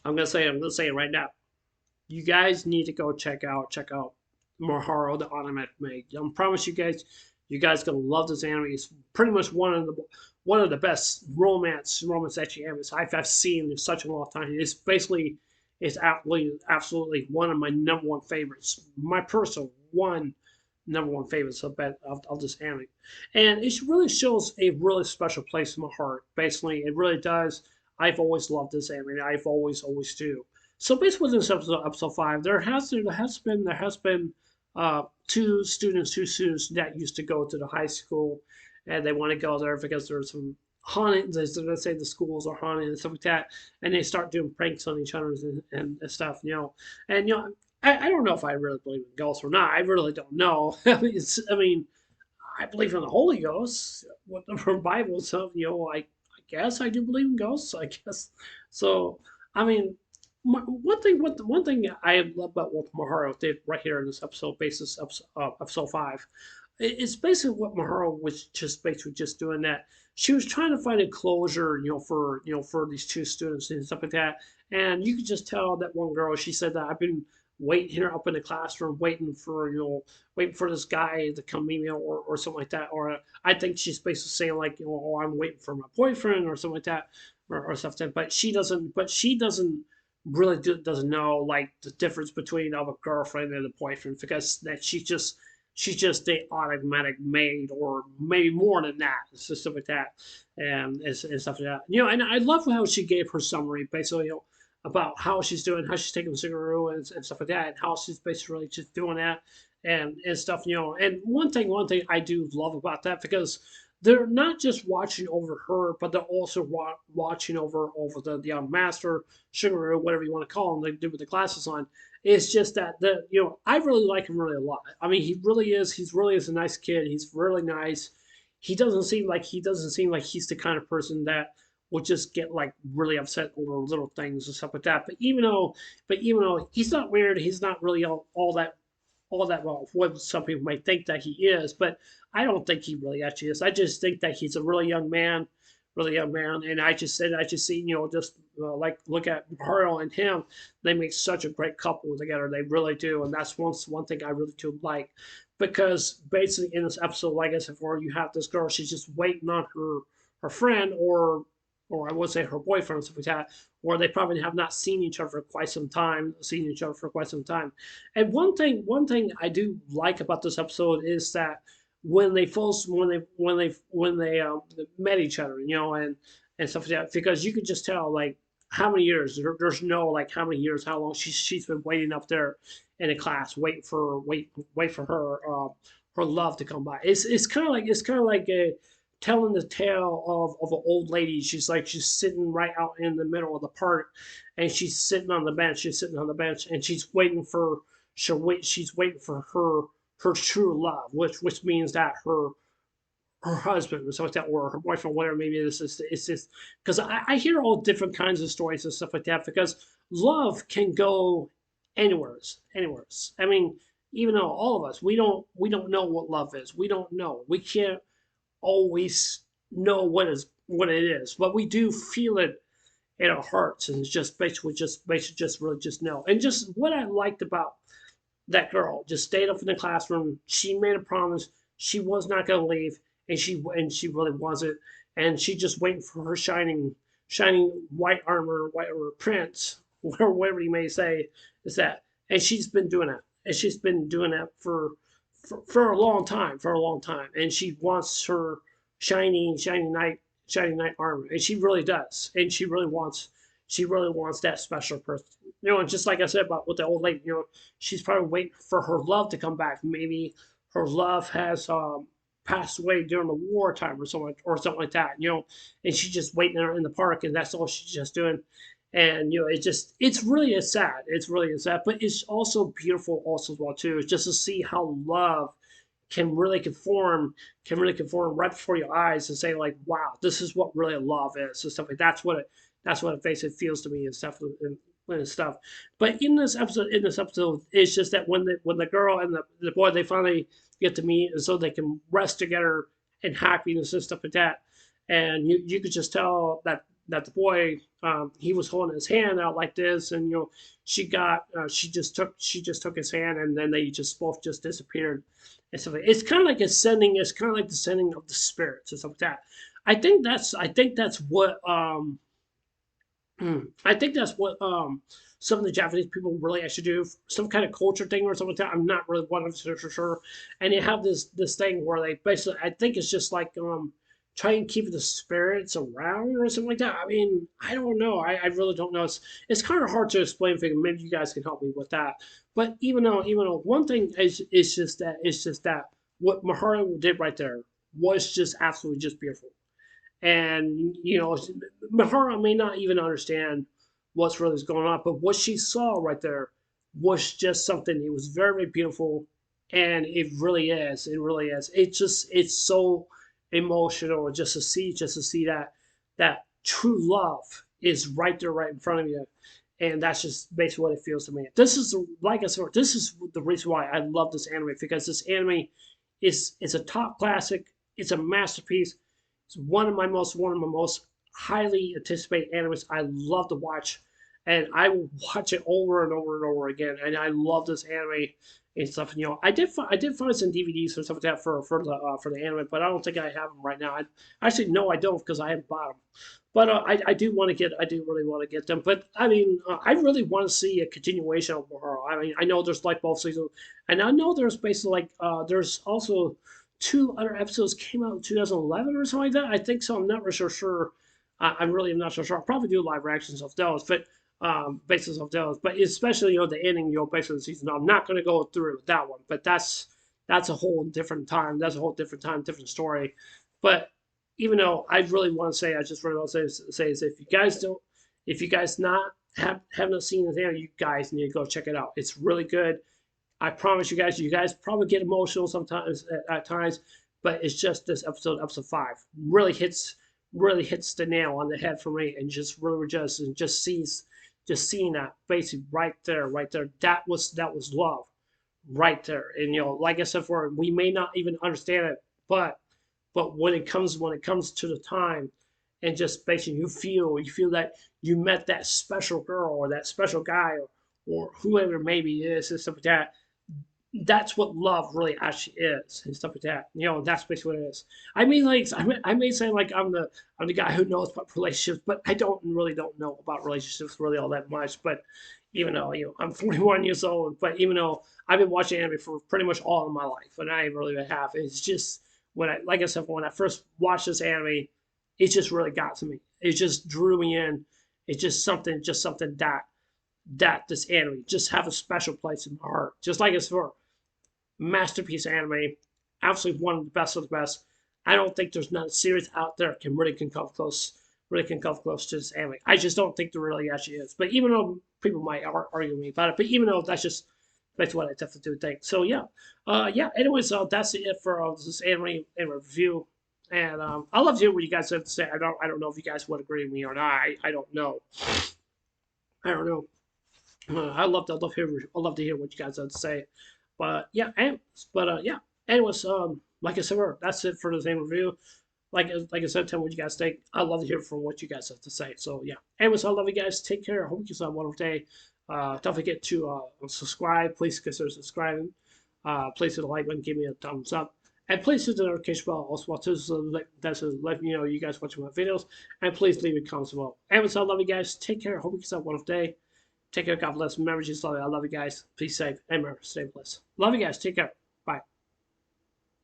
I'm gonna say it right now. You guys need to go check out Maharo the Automatic Maid. I promise you guys gonna love this anime. It's pretty much one of the best romance ecchi animes I've seen in such a long time. It's absolutely one of my number one favorites. My personal number one favorites of this anime, and it really shows a really special place in my heart. Basically, it really does. I've always loved this anime. I've always do. So basically, within this episode 5, there has been two students that used to go to the high school, and they want to go there because there's some haunted. Let's say the schools are haunted and stuff like that, and they start doing pranks on each other and stuff. And I don't know if I really believe in ghosts or not. I really don't know. I mean, I believe in the Holy Ghost, what the Bible stuff. I guess I do believe in ghosts. I guess so. I mean, one thing I love about what Maharo did right here in this episode 5, it's basically what Maharo was just basically just doing that. She was trying to find a closure, for these two students and stuff like that. And you could just tell that one girl. She said that I've been waiting here up in the classroom, waiting for this guy to come meet me or something like that. Or I think she's basically saying like, oh, I'm waiting for my boyfriend or something like that, or stuff like that. But she doesn't really doesn't know like the difference between of a girlfriend and a boyfriend because that she's just a automatic maid or maybe more than that, stuff like that, and stuff like that. And I love how she gave her summary basically, about how she's doing, how she's taking the cigarette and stuff like that, and how she's basically just doing that and stuff. And one thing I do love about that because they're not just watching over her, but they're also watching over the master sugar or whatever you want to call him. They do with the glasses on. It's just that I really like him really a lot. I mean, he's really is a nice kid. He's really nice. He doesn't seem like he's the kind of person that will just get like really upset over little things and stuff like that. But even though he's not weird, he's not really all that well what some people might think that he is, but I don't think he really actually is. I just think that he's a really young man, and I just see just like look at Pearl and him. They make such a great couple together. They really do, and that's one thing I really do like because basically in this episode, like I said before, you have this girl. She's just waiting on her friend or I would say her boyfriend, or something like that, or they probably have not seen each other for quite some time, And one thing I do like about this episode is that when they first when they met each other, and stuff like that, because you could just tell like how many years there's no like how many years how long she's been waiting up there in a class wait for her love to come by. It's kind of like a telling the tale of an old lady. She's sitting right out in the middle of the park, and she's sitting on the bench. She's sitting on the bench, and she's waiting for her true love, which means that her husband or something like that, or her boyfriend, whatever. Maybe it's just because I hear all different kinds of stories and stuff like that. Because love can go anywhere. I mean, even though all of us we don't know what love is. We don't know. We can't always know what it is, but we do feel it in our hearts, and it's just basically just really just know. And just what I liked about that girl, just stayed up in the classroom. She made a promise. She was not going to leave, and she really wasn't. And she just waiting for her shining white armor, white or prince, or whatever you may say, is that. And she's been doing that. And she's been doing that for a long time, and she wants her shiny knight armor, and she really does, and she really wants that special person, and just like I said about with the old lady, she's probably waiting for her love to come back. Maybe her love has passed away during the wartime or something like that, and she's just waiting there in the park, and that's all she's just doing. And it's really sad, but it's also beautiful also as well too, just to see how love can really conform right before your eyes and say like, wow, this is what really love is and stuff like that's what it basically feels to me and stuff and stuff. But in this episode, it's just that when the girl and the boy they finally get to meet, and so they can rest together in happiness and stuff like that, and you could just tell that the boy, he was holding his hand out like this, and she just took his hand, and then they just both just disappeared. And stuff. It's kind of like ascending. It's kind of like descending of the spirits and stuff like that. I think that's what I think that's what some of the Japanese people really actually do, some kind of culture thing or something like that. I'm not really 100% sure. And you have this thing where they basically, I think it's just like try and keep the spirits around or something like that. I mean, I don't know. I really don't know. It's kind of hard to explain. Figure maybe you guys can help me with that. But even though one thing is just that what Mahara did right there was just absolutely just beautiful. And Mahara may not even understand what's really going on, but what she saw right there was just something. It was very, very beautiful, and it really is. It really is. It's so emotional just to see that true love is right there, right in front of you, and that's just basically what it feels to me. This is like I said, this is the reason why I love this anime, because this anime is a top classic. It's a masterpiece. It's one of my most highly anticipated animes. I love to watch, and I will watch it over and over and over again. And I love this anime and stuff. And, I did find some DVDs and stuff like that for the anime, but I don't think I have them right now. Actually no, I don't, because I haven't bought them. But I do really want to get them. But I mean, I really want to see a continuation of Mahara. I mean, I know there's like both seasons, and I know there's basically like there's also two other episodes came out in 2011 or something like that. I think so. I'm not really sure. I'm really not so sure. I'll probably do live reactions of those, but basis of those. But especially the ending, basically the season. I'm not going to go through with that one, but that's a whole different time. That's a whole different time, different story. But even though I really want to say, I just really want to say is if you guys haven't seen this anime, you guys need to go check it out. It's really good. I promise you guys probably get emotional sometimes at times, but it's just this episode 5, really hits the nail on the head for me, and just really just seeing that basically right there. That was love right there. And like I said before, we may not even understand it, but when it comes to the time, and just basically you feel that you met that special girl or that special guy, or whoever maybe it is and stuff like that. That's what love really actually is and stuff like that. That's basically what it is. I mean, like I may say like I'm the guy who knows about relationships, but I don't know about relationships really all that much. But even though I'm 41 years old, but even though I've been watching anime for pretty much all of my life, and I really have, it's just like I said, when I first watched this anime, it just really got to me. It just drew me in. It's just something that this anime just have a special place in my heart. Just like it's for masterpiece anime, absolutely one of the best of the best. I don't think there's not a series out there can come close, to this anime. I just don't think there really actually is. But even though people might argue with me about it, but even though that's what I definitely do think. So yeah. Anyways, that's it for this anime review. And I love to hear what you guys have to say. I don't know if you guys would agree with me or not. I don't know. I don't know. I love to hear what you guys have to say. But yeah, yeah. Anyways, like I said, that's it for the same review. Like I said, tell me what you guys think. I love to hear from what you guys have to say. So yeah. Anyways, I love you guys. Take care. I hope you guys have a wonderful day. Don't forget to subscribe. Please consider subscribing. Please hit the like button. Give me a thumbs up. And please hit the notification bell also to let me know you guys watching my videos. And please leave a comment below. Anyways, I love you guys. Take care. I hope you guys have a wonderful day. Take care. God bless. Remember, just love you. I love you guys. Please safe. And remember, stay blessed. Love you guys. Take care. Bye.